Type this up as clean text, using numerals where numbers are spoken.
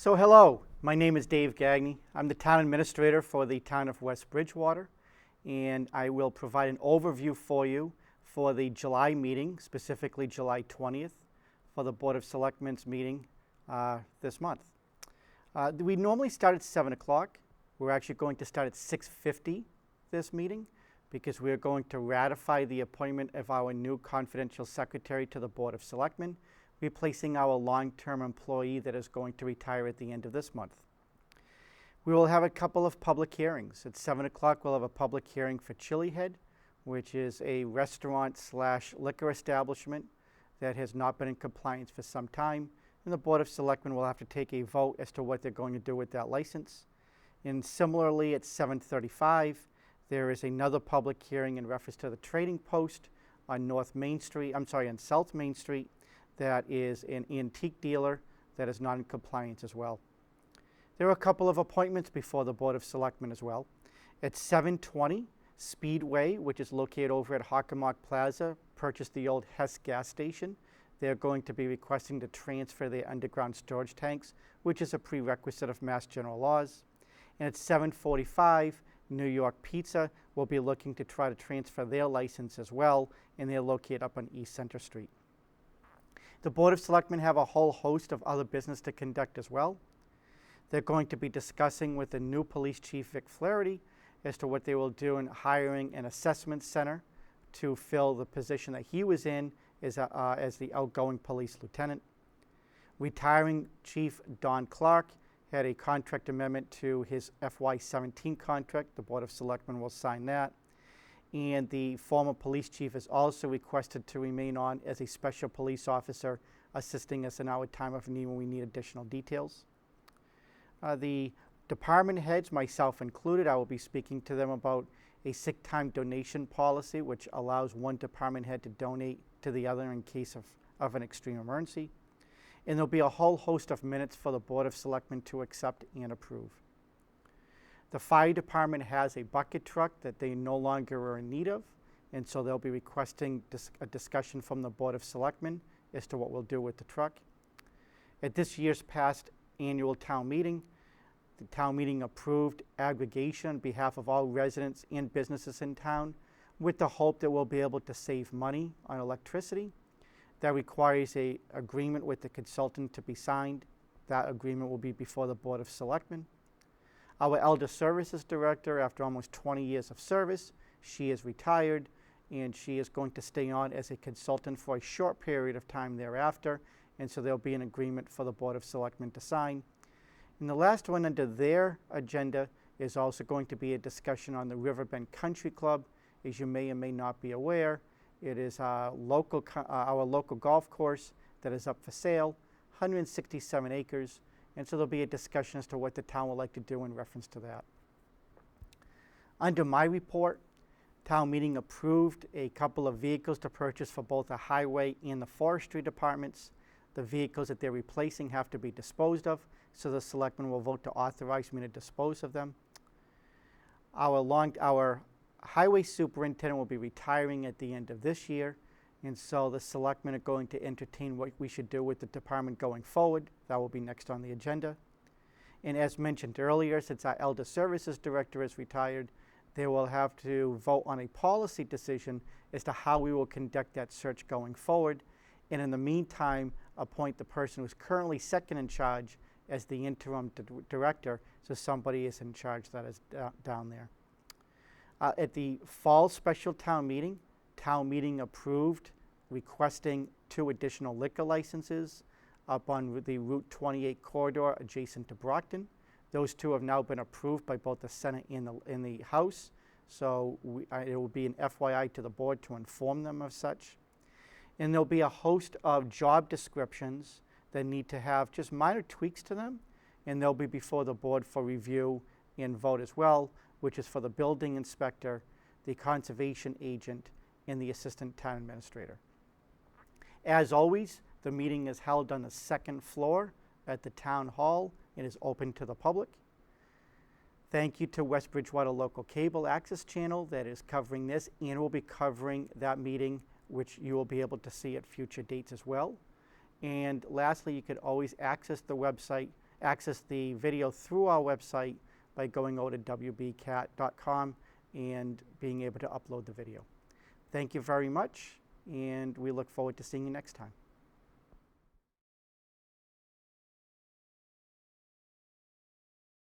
So hello, my name is Dave Gagne. I'm the town administrator for the town of West Bridgewater, and I will provide an overview for you for the July meeting, specifically July 20th, for the Board of Selectmen's meeting this month. We normally start at 7 o'clock. We're actually going to start at 6:50 this meeting because we're going to ratify the appointment of our new confidential secretary to the Board of Selectmen, replacing our long-term employee that is going to retire at the end of this month. We will have a couple of public hearings. At 7 o'clock, we'll have a public hearing for Chili Head, which is a restaurant/liquor establishment that has not been in compliance for some time, and the Board of Selectmen will have to take a vote as to what they're going to do with that license. And similarly, at 7:35, there is another public hearing in reference to the Trading Post on South Main Street, that is an antique dealer that is not in compliance as well. There are a couple of appointments before the Board of Selectmen as well. At 7:20, Speedway, which is located over at Hockomock Plaza, purchased the old Hess gas station. They're going to be requesting to transfer their underground storage tanks, which is a prerequisite of Mass General laws. And at 7:45, New York Pizza will be looking to try to transfer their license as well, and they're located up on East Center Street. The Board of Selectmen have a whole host of other business to conduct as well. They're going to be discussing with the new police chief, Vic Flaherty, as to what they will do in hiring an assessment center to fill the position that he was in as the outgoing police lieutenant. Retiring Chief Don Clark had a contract amendment to his FY17 contract. The Board of Selectmen will sign that. And the former police chief is also requested to remain on as a special police officer, assisting us in our time of need when we need additional details. The department heads, myself included, I will be speaking to them about a sick time donation policy, which allows one department head to donate to the other in case of an extreme emergency. And there'll be a whole host of minutes for the Board of Selectmen to accept and approve. The fire department has a bucket truck that they no longer are in need of, and so they'll be requesting a discussion from the Board of Selectmen as to what we'll do with the truck. At this year's past annual town meeting, the town meeting approved aggregation on behalf of all residents and businesses in town with the hope that we'll be able to save money on electricity. That requires an agreement with the consultant to be signed. That agreement will be before the Board of Selectmen. Our Elder Services Director, after almost 20 years of service, she is retired, and she is going to stay on as a consultant for a short period of time thereafter, and so there'll be an agreement for the Board of Selectmen to sign. And the last one under their agenda is also going to be a discussion on the Riverbend Country Club. As you may or may not be aware, it is our local golf course that is up for sale, 167 acres. And so there'll be a discussion as to what the town would like to do in reference to that. Under my report, town meeting approved a couple of vehicles to purchase for both the highway and the forestry departments. The vehicles that they're replacing have to be disposed of, so the selectmen will vote to authorize me to dispose of them. Our highway superintendent will be retiring at the end of this year, and so the selectmen are going to entertain what we should do with the department going forward. That will be next on the agenda. And as mentioned earlier, since our Elder Services Director is retired, they will have to vote on a policy decision as to how we will conduct that search going forward. And in the meantime, appoint the person who's currently second in charge as the interim director, so somebody is in charge that is down there. At the fall special town meeting approved requesting 2 additional liquor licenses up on the Route 28 corridor adjacent to Brockton. Those 2 have now been approved by both the Senate and the House, so it will be an FYI to the board to inform them of such. And there'll be a host of job descriptions that need to have just minor tweaks to them, and they'll be before the board for review and vote as well, which is for the building inspector, the conservation agent, and the assistant town administrator. As always, the meeting is held on the 2nd floor at the town hall and is open to the public. Thank you to West Bridgewater Local Cable Access Channel that is covering this and will be covering that meeting, which you will be able to see at future dates as well. And lastly, you could always access the website access the video through our website by going over to wbcat.com and being able to upload the video. Thank you very much, and we look forward to seeing you next time.